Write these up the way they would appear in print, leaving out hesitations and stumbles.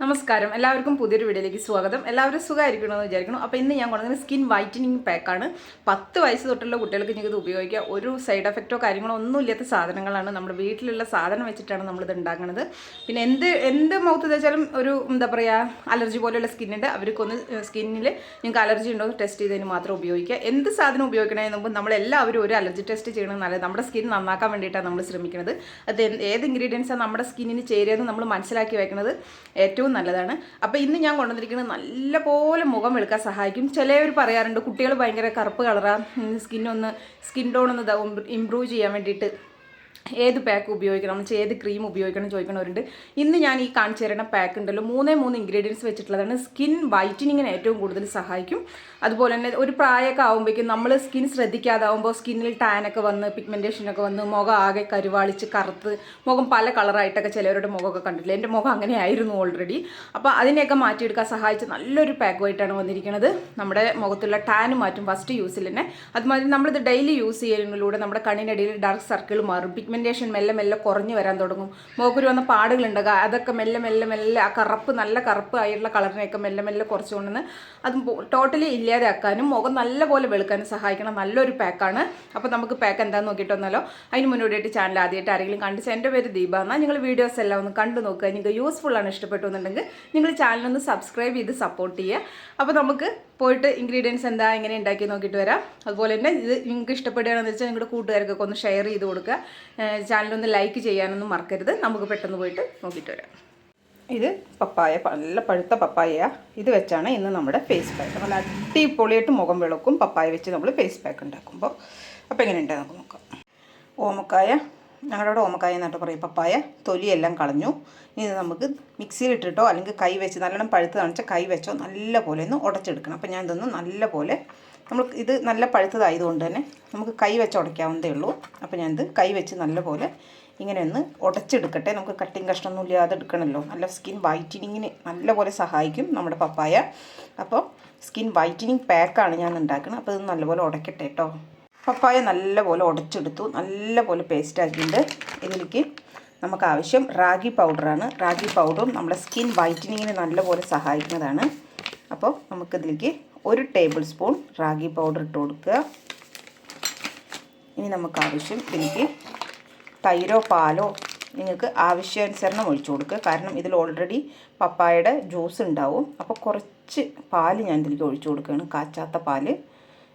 നമസ്കാരം എല്ലാവർക്കും പുതിയൊരു വീഡിയോയിലേക്ക് സ്വാഗതം. എല്ലാവരും സുഖമായിരിക്കണമെന്ന് വിചാരിക്കണം. അപ്പോൾ ഇന്ന് ഞാൻ കൊണ്ടുവന്ന സ്കിൻ വൈറ്റനിങ് പാക്കാണ്. 10 വയസ്സ് തൊട്ടുള്ള കുട്ടികൾക്ക് നിങ്ങൾക്ക് ഇത് ഉപയോഗിക്കുക. ഒരു സൈഡ് എഫക്റ്റോ കാര്യങ്ങളോ ഒന്നും ഇല്ലാത്ത സാധനങ്ങളാണ്. നമ്മുടെ വീട്ടിലുള്ള സാധനം വെച്ചിട്ടാണ് നമ്മളിത് ഉണ്ടാക്കുന്നത്. പിന്നെ എന്ത് മൗത്ത് തേച്ചാലും ഒരു എന്താ പറയുക അലർജി പോലെയുള്ള സ്കിന്നുണ്ട്. അവർക്കൊന്ന് സ്കിന്നിൽ നിങ്ങൾക്ക് അലർജി ഉണ്ടോ എന്ന് ടെസ്റ്റ് ചെയ്തതിന് മാത്രം ഉപയോഗിക്കുക. എന്ത് സാധനം ഉപയോഗിക്കണതിന് മുമ്പ് നമ്മളെല്ലാവരും ഒരു അലർജി ടെസ്റ്റ് ചെയ്യണം. നല്ലത് നമ്മുടെ സ്കിൻ നന്നാക്കാൻ വേണ്ടിയിട്ടാണ് നമ്മൾ ശ്രമിക്കുന്നത്. അത് ഏത് ഇൻഗ്രീഡിയൻസാണ് നമ്മുടെ സ്കിന്നിന് ചേരുന്നത് നമ്മൾ മനസ്സിലാക്കി വെക്കുന്നത് ഏറ്റവും നല്ലതാണ്. അപ്പോൾ ഇന്ന് ഞാൻ കൊണ്ടുവന്നിരിക്കുന്നത് നല്ലപോലെ മുഖം വെളുക്കാൻ സഹായിക്കും. ചിലവർ പറയാറുണ്ട് കുട്ടികൾ ഭയങ്കര കറുപ്പ് കളറാണ്, സ്കിൻ ടോൺ ഒന്ന് ഇമ്പ്രൂവ് ചെയ്യാൻ വേണ്ടിയിട്ട് ഏത് പാക്ക് ഉപയോഗിക്കണം, ഏത് ക്രീം ഉപയോഗിക്കണം ചോദിക്കണവരുണ്ട്. ഇന്ന് ഞാൻ ഈ കാണിച്ചു തരുന്ന പാക്ക് ഉണ്ടല്ലോ 3 ഇൻഗ്രീഡിയൻസ് വെച്ചിട്ടുള്ളതാണ്. സ്കിൻ വൈറ്റനിങ്ങിന് ഏറ്റവും കൂടുതൽ സഹായിക്കും. അതുപോലെ തന്നെ ഒരു പ്രായമൊക്കെ ആകുമ്പോഴേക്കും നമ്മൾ സ്കിൻ ശ്രദ്ധിക്കാതാവുമ്പോൾ സ്കിന്നിൽ ടാനൊക്കെ വന്ന് പിഗ്മെൻറ്റേഷനൊക്കെ വന്ന് മുഖം ആകെ കരുവാളിച്ച് കറുത്ത് മുഖം പല കളറായിട്ടൊക്കെ ചിലവരുടെ മുഖമൊക്കെ കണ്ടിട്ടില്ല. എൻ്റെ മുഖം അങ്ങനെയായിരുന്നു ഓൾറെഡി. അപ്പോൾ അതിനെയൊക്കെ മാറ്റിയെടുക്കാൻ സഹായിച്ച് നല്ലൊരു പാക്കുമായിട്ടാണ് വന്നിരിക്കുന്നത്. നമ്മുടെ മുഖത്തുള്ള ടാന് മാറ്റും ഫസ്റ്റ് യൂസിൽ തന്നെ. അതുമാതിരി നമ്മളിത് ഡെയിലി യൂസ് ചെയ്യുന്നതിലൂടെ നമ്മുടെ കണ്ണിനടിയിൽ ഡാർക്ക് സർക്കിൾ മാറും, പിഗ്മെൻറ്റേഷൻ മെല്ലെ മെല്ലെ കുറഞ്ഞു വരാൻ തുടങ്ങും. മുഖക്കുരു വന്ന പാടുകളുണ്ടാകുക അതൊക്കെ മെല്ലെ മെല്ലെ മെല്ലെ ആ കറുപ്പ് നല്ല കറുപ്പ് ആയിട്ടുള്ള കളറിനെയൊക്കെ മെല്ലെ മെല്ലെ കുറച്ചുകൊണ്ടെന്ന് അത് ടോട്ടലി ഇല്ലാതാക്കാനും മുഖം നല്ലപോലെ വെളുക്കാനും സഹായിക്കണം നല്ലൊരു പാക്കാണ്. അപ്പോൾ നമുക്ക് പാക്ക് എന്താണെന്ന് നോക്കിയിട്ട് വന്നാലോ. അതിന് മുന്നോടിയായിട്ട് ചാനൽ ആദ്യമായിട്ട് ആരെങ്കിലും കണ്ടിച്ച് എൻ്റെ പേര് ദീപ എന്നാൽ നിങ്ങൾ വീഡിയോസ് എല്ലാം ഒന്ന് കണ്ടു നോക്കുക. നിങ്ങൾക്ക് യൂസ്ഫുള്ളാണ് ഇഷ്ടപ്പെട്ടു എന്നുണ്ടെങ്കിൽ നിങ്ങൾ ചാനലൊന്ന് സബ്സ്ക്രൈബ് ചെയ്ത് സപ്പോർട്ട് ചെയ്യുക. അപ്പോൾ നമുക്ക് പോയിട്ട് ഇൻഗ്രീഡിയൻസ് എന്താ എങ്ങനെ ഉണ്ടാക്കി നോക്കിയിട്ട് വരാം. അതുപോലെ തന്നെ ഇത് നിങ്ങൾക്ക് ഇഷ്ടപ്പെടുകയാണെന്ന് വെച്ചാൽ നിങ്ങളുടെ കൂട്ടുകാർക്കൊക്കെ ഒന്ന് ഷെയർ ചെയ്ത് കൊടുക്കുക. ചാനലൊന്ന് ലൈക്ക് ചെയ്യാനൊന്നും മറക്കരുത്. നമുക്ക് പെട്ടെന്ന് പോയിട്ട് നോക്കിയിട്ട് വരാം. ഇത് പപ്പായ, നല്ല പഴുത്ത പപ്പായ. ഇത് വെച്ചാണ് ഇന്ന് നമ്മുടെ ഫേസ് പാക്ക്. നല്ല അടിപൊളിയായിട്ട് മുഖം വെളുക്കും പപ്പായ വെച്ച് നമ്മൾ ഫേസ് പാക്ക് ഉണ്ടാക്കുമ്പോൾ. അപ്പോൾ എങ്ങനെയുണ്ട് നമുക്ക് നോക്കാം. ഓമക്കായ, ഞങ്ങളുടെ ഓമക്കായ എന്നിട്ട് പറയും. പപ്പായ തൊലിയെല്ലാം കളഞ്ഞു. ഇനി നമുക്ക് മിക്സിയിലിട്ടിട്ടോ അല്ലെങ്കിൽ കൈ വെച്ച് നല്ലോണം പഴുത്തതാണെന്ന് വെച്ചാൽ കൈ വെച്ചോ നല്ല പോലെ ഒന്ന് ഉടച്ചെടുക്കണം. അപ്പോൾ ഞാൻ ഇതൊന്ന് നല്ല പോലെ ഇത് നല്ല പഴുത്തതായതുകൊണ്ട് തന്നെ നമുക്ക് കൈ വെച്ച് ഉടയ്ക്കാവുന്നതേ ഉള്ളൂ. അപ്പോൾ ഞാനിത് കൈ വെച്ച് നല്ല പോലെ ഇങ്ങനെ ഒന്ന് ഉടച്ചെടുക്കട്ടെ. നമുക്ക് കട്ടിങ് കഷ്ണമൊന്നും ഇല്ലാതെ എടുക്കണമല്ലോ. നല്ല സ്കിൻ വൈറ്റനിങ്ങിന് നല്ലപോലെ സഹായിക്കും നമ്മുടെ പപ്പായ. അപ്പോൾ സ്കിൻ വൈറ്റനിങ് പാക്കാണ് ഞാൻ ഉണ്ടാക്കുന്നത്. അപ്പോൾ ഇത് നല്ലപോലെ ഉടയ്ക്കട്ടെ കേട്ടോ. പപ്പായ നല്ലപോലെ ഉടച്ചെടുത്തു, നല്ലപോലെ പേസ്റ്റ് ആക്കിയിട്ടുണ്ട്. ഇതിലേക്ക് നമുക്ക് ആവശ്യം റാഗി പൗഡറാണ്. റാഗി പൗഡറും നമ്മുടെ സ്കിൻ വൈറ്റനിങ്ങിന് നല്ലപോലെ സഹായിക്കുന്നതാണ്. അപ്പോൾ നമുക്കിതിലേക്ക് 1 ടേബിൾ സ്പൂൺ റാഗി പൗഡർ ഇട്ട് കൊടുക്കുക. ഇനി നമുക്ക് ആവശ്യം ഇതിലേക്ക് തൈരോ പാലോ നിങ്ങൾക്ക് ആവശ്യാനുസരണം ഒഴിച്ചു കൊടുക്കുക. കാരണം ഇതിൽ ഓൾറെഡി പപ്പായയുടെ ജ്യൂസ് ഉണ്ടാവും. അപ്പോൾ കുറച്ച് പാല് ഞാൻ ഇതിലേക്ക് ഒഴിച്ചു കൊടുക്കുകയാണ്, കാച്ചാത്ത പാല്.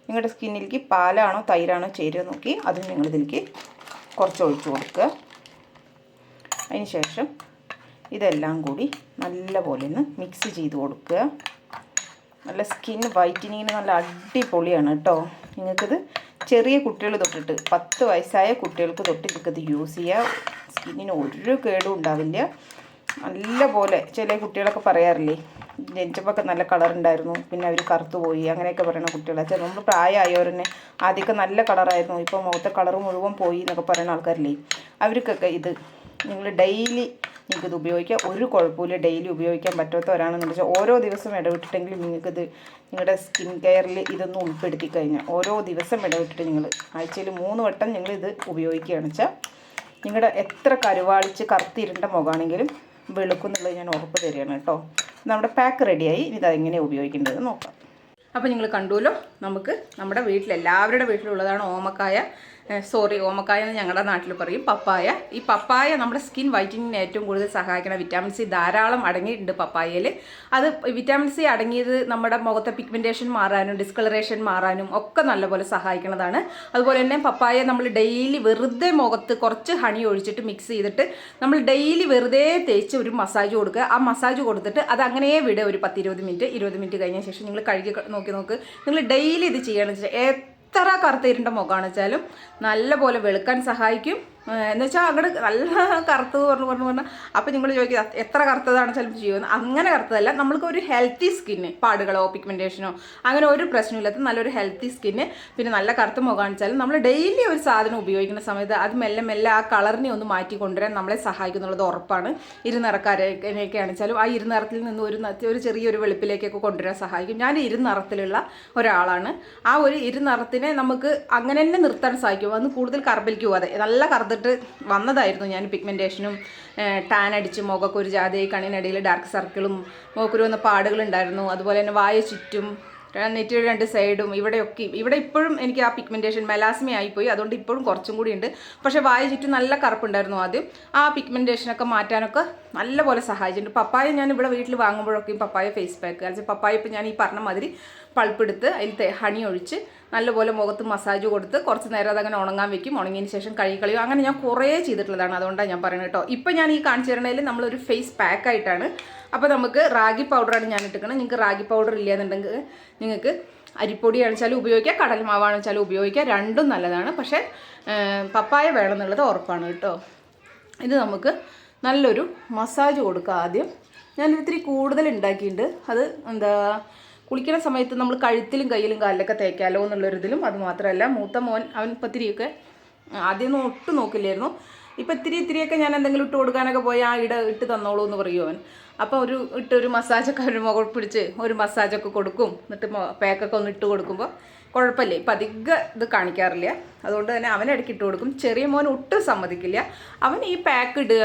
നിങ്ങളുടെ സ്കിന്നിലേക്ക് പാലാണോ തൈരാണോ ചേരുക നോക്കി അതും നിങ്ങളിതിലേക്ക് കുറച്ച് ഒഴിച്ചു കൊടുക്കുക. അതിന് ശേഷം ഇതെല്ലാം കൂടി നല്ലപോലെ ഒന്ന് മിക്സ് ചെയ്ത് കൊടുക്കുക. നല്ല സ്കിൻ വൈറ്റനിങ്ങിന് നല്ല അടിപൊളിയാണ് കേട്ടോ. നിങ്ങൾക്കിത് ചെറിയ കുട്ടികൾ തൊട്ടിട്ട് 10 വയസ്സായ കുട്ടികൾക്ക് തൊട്ട് നിങ്ങൾക്കിത് യൂസ് ചെയ്യുക. സ്കിന്നിന് ഒരു കേടും ഉണ്ടാവില്ല. നല്ലപോലെ ചില കുട്ടികളൊക്കെ പറയാറില്ലേ ജനിച്ചപ്പോൾ നല്ല കളർ ഉണ്ടായിരുന്നു പിന്നെ അവർ കറുത്തു പോയി അങ്ങനെയൊക്കെ പറയുന്ന കുട്ടികളാച്ചാൽ നമ്മൾ പ്രായമായവർ തന്നെ ആദ്യമൊക്കെ നല്ല കളറായിരുന്നു ഇപ്പോൾ മുഖത്തെ കളർ മുഴുവൻ പോയി എന്നൊക്കെ പറയുന്ന ആൾക്കാരില്ലേ, അവർക്കൊക്കെ ഇത് നിങ്ങൾ ഡെയിലി നിങ്ങൾക്കിത് ഉപയോഗിക്കാം. ഒരു കുഴപ്പമില്ല. ഡെയിലി ഉപയോഗിക്കാൻ പറ്റാത്തവരാണെന്ന് വെച്ചാൽ ഓരോ ദിവസം ഇടവിട്ടിട്ടെങ്കിലും നിങ്ങൾക്കിത് നിങ്ങളുടെ സ്കിൻ കെയറിൽ ഇതൊന്നും ഉൾപ്പെടുത്തി കഴിഞ്ഞാൽ ഓരോ ദിവസം ഇടവിട്ടിട്ട് നിങ്ങൾ ആഴ്ചയിൽ 3 വട്ടം നിങ്ങളിത് ഉപയോഗിക്കുകയാണെന്ന് വെച്ചാൽ നിങ്ങളുടെ എത്ര കരുവാളിച്ച് കറുത്തിരുണ്ട മുഖമാണെങ്കിലും വെളുക്കുന്നുള്ളത് ഞാൻ ഉറപ്പ് തരികയാണ് കേട്ടോ. നമ്മുടെ പാക്ക് റെഡിയായി. ഇതെങ്ങനെയാണ് ഉപയോഗിക്കേണ്ടത് നോക്കാം. അപ്പോൾ നിങ്ങൾ കണ്ടുവല്ലോ, നമുക്ക് നമ്മുടെ എല്ലാവരുടെ വീട്ടിലുള്ളതാണ് ഓമക്കായ. ഓമക്കായ എന്ന് ഞങ്ങളുടെ നാട്ടിൽ പറയും പപ്പായ. ഈ പപ്പായ നമ്മുടെ സ്കിൻ വൈറ്റനിങ്ങിന് ഏറ്റവും കൂടുതൽ സഹായിക്കുന്ന വിറ്റാമിൻ സി ധാരാളം അടങ്ങിയിട്ടുണ്ട് പപ്പായയിൽ. അത് വിറ്റാമിൻ സി അടങ്ങിയത് നമ്മുടെ മുഖത്തെ പിഗ്മെൻറ്റേഷൻ മാറാനും ഡിസ്കളറേഷൻ മാറാനും ഒക്കെ നല്ലപോലെ സഹായിക്കുന്നതാണ്. അതുപോലെ തന്നെ പപ്പായ നമ്മൾ ഡെയിലി വെറുതെ മുഖത്ത് കുറച്ച് ഹണി ഒഴിച്ചിട്ട് മിക്സ് ചെയ്തിട്ട് നമ്മൾ ഡെയിലി വെറുതെ തേച്ച് ഒരു മസാജ് കൊടുക്കുക. ആ മസാജ് കൊടുത്തിട്ട് അത് അങ്ങനെ വിടുക ഒരു 10-20 മിനിറ്റ് കഴിഞ്ഞ ശേഷം നിങ്ങൾ കഴുകി നോക്ക്. നിങ്ങൾ ഡെയിലി ഇത് ചെയ്യണമെന്ന് വെച്ചാൽ എത്ര കറുത്തിരുണ്ട മുഖമാണെന്ന് വെച്ചാലും നല്ലപോലെ വെളുക്കാൻ സഹായിക്കും. എന്ന് വെച്ചാൽ അങ്ങോട്ട് നല്ല കറുത്ത് പറഞ്ഞാൽ അപ്പോൾ നിങ്ങൾ ചോദിക്കുക എത്ര കറുത്തതാണ് ചിലപ്പോൾ ചെയ്യുന്നത്. അങ്ങനെ കറുത്തതല്ല, നമ്മൾക്ക് ഒരു ഹെൽത്തി സ്കിന്ന്, പാടുകളോ പിഗ്മെൻറ്റേഷനോ അങ്ങനെ ഒരു പ്രശ്നമില്ലാത്ത നല്ലൊരു ഹെൽത്തി സ്കിന്ന് പിന്നെ നല്ല കറുത്ത മുഖമാണെന്ന് വെച്ചാലും നമ്മൾ ഡെയിലി ഒരു സാധനം ഉപയോഗിക്കുന്ന സമയത്ത് അത് മെല്ലെ മെല്ലെ ആ കളറിനെ ഒന്ന് മാറ്റി കൊണ്ടുവരാൻ നമ്മളെ സഹായിക്കുന്നുള്ളത് ഉറപ്പാണ്. ഇരുനിറക്കാരൊക്കെ ആണെച്ചാലും ആ ഇരുനിറത്തിൽ നിന്ന് ഒരു ചെറിയൊരു വെളുപ്പിലേക്കൊക്കെ കൊണ്ടുവരാൻ സഹായിക്കും. ഞാൻ ഇരുനിറത്തിലുള്ള ഒരാളാണ്. ആ ഒരു ഇരുനിറത്തിനെ നമുക്ക് അങ്ങനെ തന്നെ നിർത്താൻ സഹായിക്കും. അന്ന് കൂടുതൽ കറുപ്പിലേക്ക് പോകാതെ നല്ല കറുത്ത മാർന്നിട്ട് വന്നതായിരുന്നു ഞാൻ. പിഗ്മെൻറ്റേഷനും ടാൻ അടിച്ച് മുഖമൊക്കെ ഒരു ജാതി, കണ്ണിനിടയിൽ ഡാർക്ക് സർക്കിളും മുഖക്കുരു വന്ന പാടുകളുണ്ടായിരുന്നു. അതുപോലെ തന്നെ വായ ചുറ്റും നെറ്റിയുടെ 2 സൈഡും ഇവിടെ ഇപ്പോഴും എനിക്ക് ആ പിഗ്മെൻറ്റേഷൻ മെലാസ്മ ആയിപ്പോയി. അതുകൊണ്ട് ഇപ്പോഴും കുറച്ചും കൂടി ഉണ്ട്. പക്ഷേ വായ ചുറ്റും നല്ല കറുപ്പുണ്ടായിരുന്നു ആദ്യം. ആ പിഗ്മെൻറ്റേഷനൊക്കെ മാറ്റാനൊക്കെ നല്ലപോലെ സഹായിച്ചിട്ടുണ്ട്. പപ്പായ ഞാൻ ഇവിടെ വീട്ടിൽ വാങ്ങുമ്പോഴൊക്കെയും പപ്പായ ഫേസ് പാക്ക്, അല്ലെങ്കിൽ പപ്പായ ഇപ്പം ഞാൻ ഈ പറഞ്ഞ മാതിരി പൾപ്പെടുത്ത് അതിൽ ഹണി ഒഴിച്ച് നല്ലപോലെ മുഖത്ത് മസാജ് കൊടുത്ത് കുറച്ച് നേരം അതങ്ങനെ ഉണങ്ങാൻ വെക്കും. ഉണങ്ങിയതിന് ശേഷം കളിയും അങ്ങനെ ഞാൻ കുറേ ചെയ്തിട്ടുള്ളതാണ്. അതുകൊണ്ടാണ് ഞാൻ പറയുന്നത് കേട്ടോ. ഇപ്പം ഞാൻ ഈ കാണിച്ചു തരണതിൽ നമ്മളൊരു ഫേസ് പാക്കായിട്ടാണ്. അപ്പോൾ നമുക്ക് റാഗി പൗഡറാണ് ഞാൻ ഇട്ടിരിക്കുന്നത്. നിങ്ങൾക്ക് റാഗി പൗഡർ ഇല്ലയെന്നുണ്ടെങ്കിൽ നിങ്ങൾക്ക് അരിപ്പൊടി ആണെച്ചാലും ഉപയോഗിക്കാം, കടൽമാവാണെച്ചാലും ഉപയോഗിക്കാം. രണ്ടും നല്ലതാണ്. പക്ഷേ പപ്പായ വേണമെന്നുള്ളത് ഉറപ്പാണ് കേട്ടോ. ഇത് നമുക്ക് നല്ലൊരു മസാജ് കൊടുക്കാം. ആദ്യം ഞാനിത്തിരി കൂടുതൽ ഉണ്ടാക്കിയിട്ടുണ്ട്. അത് കുളിക്കുന്ന സമയത്ത് നമ്മൾ കഴുത്തിലും കയ്യിലും കാലിലൊക്കെ തേക്കാലോ എന്നുള്ളൊരിതിലും. അത് മാത്രമല്ല മൂത്ത മോൻ അവൻ പത്തിരിയൊക്കെ ആദ്യമൊന്നും ഒട്ടും നോക്കില്ലായിരുന്നു. ഇപ്പം ഇത്തിരിയൊക്കെ ഞാൻ എന്തെങ്കിലും ഇട്ട് കൊടുക്കാനൊക്കെ പോയി ഇട്ട് തന്നോളൂ എന്ന് പറയും അവൻ. അപ്പോൾ ഒരു മസാജൊക്കെ ഒരു മുഖം പിടിച്ച് ഒരു മസാജൊക്കെ കൊടുക്കും. എന്നിട്ട് പാക്കൊക്കെ ഒന്ന് ഇട്ട് കൊടുക്കുമ്പോൾ കുഴപ്പമില്ല. ഇപ്പം അധികം ഇത് കാണിക്കാറില്ല. അതുകൊണ്ട് തന്നെ അവനിടയ്ക്ക് ഇട്ട് കൊടുക്കും. ചെറിയ മോൻ ഒട്ടും സമ്മതിക്കില്ല. അവൻ ഈ പാക്ക് ഇടുക,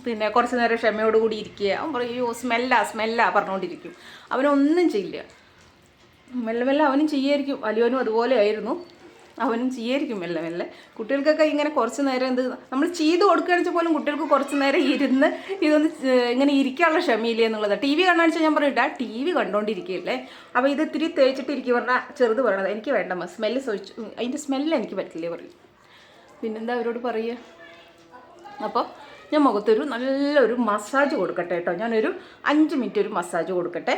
പിന്നെ കുറച്ച് നേരം ക്ഷമയോടുകൂടി ഇരിക്കുക. അവൻ പറയും സ്മെല്ലാ പറഞ്ഞുകൊണ്ടിരിക്കും. അവനൊന്നും ചെയ്യില്ല. മെല്ലെ അവനും ചെയ്യായിരിക്കും. വലിയവനും അതുപോലെ ആയിരുന്നു. അവനും ചെയ്യായിരിക്കും മെല്ലെ. കുട്ടികൾക്കൊക്കെ ഇങ്ങനെ കുറച്ച് നേരം നമ്മൾ ചെയ്ത് കൊടുക്കുകയാണെന്ന് വെച്ചാൽ പോലും കുട്ടികൾക്ക് കുറച്ച് നേരം ഇരുന്ന് ഇതൊന്ന് ഇങ്ങനെ ഇരിക്കാനുള്ള ക്ഷമയില്ല എന്നുള്ളതാണ്. TV കാണാന്ന് വെച്ചാൽ ഞാൻ പറഞ്ഞിട്ട് TV കണ്ടുകൊണ്ടിരിക്കുകയല്ലേ. അപ്പോൾ ഇത് ഇത്തിരി തേച്ചിട്ടിരിക്കുക പറഞ്ഞാൽ ചെറുത് പറയണത് എനിക്ക് വേണ്ട, സ്മെല്ല് അതിൻ്റെ സ്മെല്ല് എനിക്ക് പറ്റില്ലേ പറയും. പിന്നെന്താ അവരോട് പറയുക. അപ്പോൾ ഞാൻ മുഖത്തൊരു നല്ലൊരു മസാജ് കൊടുക്കട്ടെ കേട്ടോ. ഞാനൊരു 5 മിനിറ്റ് ഒരു മസാജ് കൊടുക്കട്ടെ.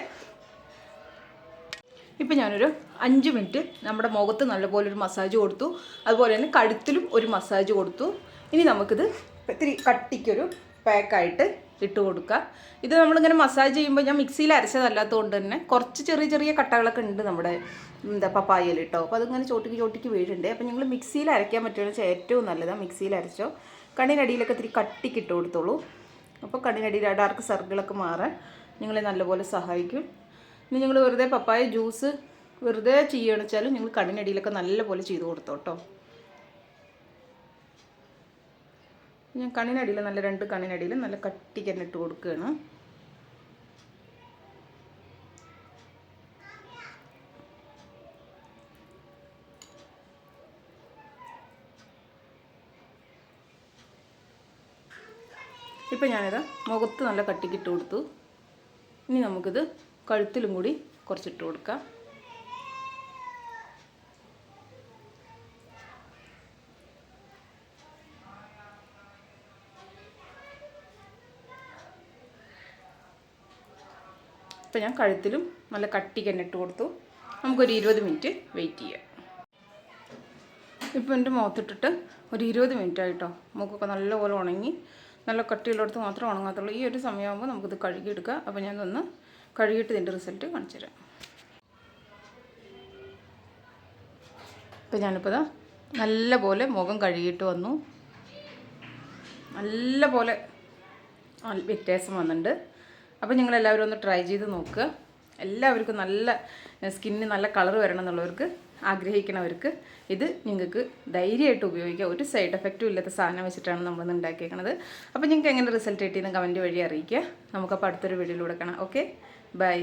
ഇപ്പം ഞാനൊരു 5 മിനിറ്റ് നമ്മുടെ മുഖത്ത് നല്ലപോലെ ഒരു മസാജ് കൊടുത്തു. അതുപോലെ തന്നെ കഴുത്തിലും ഒരു മസാജ് കൊടുത്തു. ഇനി നമുക്കിത് ഇത്തിരി കട്ടിക്കൊരു പാക്കായിട്ട് ഇട്ട് കൊടുക്കാം. ഇത് നമ്മളിങ്ങനെ മസാജ് ചെയ്യുമ്പോൾ ഞാൻ മിക്സിയിൽ അരച്ചതല്ലാത്തതുകൊണ്ട് തന്നെ കുറച്ച് ചെറിയ കട്ടകളൊക്കെ ഉണ്ട് നമ്മുടെ പപ്പായയിൽ കേട്ടോ. അപ്പോൾ അതിങ്ങനെ ചോട്ടിക്ക് വീഴുന്നുണ്ട്. അപ്പോൾ നിങ്ങൾ മിക്സിയിൽ അരയ്ക്കാൻ പറ്റുമെന്ന് വെച്ചാൽ ഏറ്റവും നല്ലതാണ്. മിക്സിയിൽ അരച്ചോ. കണ്ണിനടിയിലൊക്കെ ഇത്തിരി കട്ടിക്ക് ഇട്ട് കൊടുത്തോളൂ. അപ്പോൾ കണ്ണിനടിയിൽ ഡാർക്ക് സർക്കിളൊക്കെ മാറാൻ നിങ്ങളെ നല്ലപോലെ സഹായിക്കും. ഇനി നിങ്ങൾ വെറുതെ പപ്പായ ജ്യൂസ് വെറുതെ ചെയ്യുകയാണെന്ന് വെച്ചാലും നിങ്ങൾ കണ്ണിനടിയിലൊക്കെ നല്ലപോലെ ചെയ്ത് കൊടുത്തോട്ടോ. ഞാൻ കണ്ണിനടിയിൽ 2 കണ്ണിനടിയിൽ നല്ല കട്ടിക്ക് തന്നെ ഇട്ട് കൊടുക്കുകയാണ്. ഇപ്പം ഞാനിത് മുഖത്ത് നല്ല കട്ടിക്കിട്ട് കൊടുത്തു. ഇനി നമുക്കിത് കഴുത്തിലും കൂടി കുറച്ചിട്ട് കൊടുക്കാം. ഇപ്പം ഞാൻ കഴുത്തിലും നല്ല കട്ടിക്ക് തന്നെ ഇട്ട് കൊടുത്തു. നമുക്കൊരു 20 മിനിറ്റ് വെയിറ്റ് ചെയ്യാം. ഇപ്പോൾ എൻ്റെ മുഖത്തിട്ടിട്ട് ഒരു 20 മിനിറ്റ് ആയിട്ടോ. മുഖമൊക്കെ നല്ലപോലെ ഉണങ്ങി. നല്ല കട്ടിയുള്ളിടത്ത് മാത്രമേ ഉണങ്ങാത്തുള്ളൂ. ഈ ഒരു സമയമാകുമ്പോൾ നമുക്കിത് കഴുകിയെടുക്കാം. അപ്പോൾ ഞാനൊന്ന് കഴുകിയിട്ട് ഇതിൻ്റെ റിസൾട്ട് കാണിച്ചു തരാം. ഇപ്പോൾ ഞാനിപ്പോൾ നല്ലപോലെ മുഖം കഴുകിയിട്ട് വന്നു. നല്ലപോലെ വ്യത്യാസം വന്നിട്ടുണ്ട്. അപ്പോൾ നിങ്ങളെല്ലാവരും ഒന്ന് ട്രൈ ചെയ്ത് നോക്കുക. എല്ലാവർക്കും നല്ല സ്കിന്നിന് നല്ല കളർ വരണം എന്നുള്ളവർക്ക്, ആഗ്രഹിക്കുന്നവർക്ക് ഇത് നിങ്ങൾക്ക് ധൈര്യമായിട്ട് ഉപയോഗിക്കാം. ഒരു സൈഡ് എഫക്റ്റും ഇല്ലാത്ത സാധനം വെച്ചിട്ടാണ് നമ്മളിന്ന് ഉണ്ടാക്കിയേക്കുന്നത്. അപ്പോൾ നിങ്ങൾക്ക് എങ്ങനെ റിസൾട്ട് കിട്ടിയെന്ന് കമൻറ്റ് വഴി അറിയിക്കുക. നമുക്കപ്പോൾ അടുത്തൊരു വീഡിയോയിലൂടെ കാണാം. Okay, by.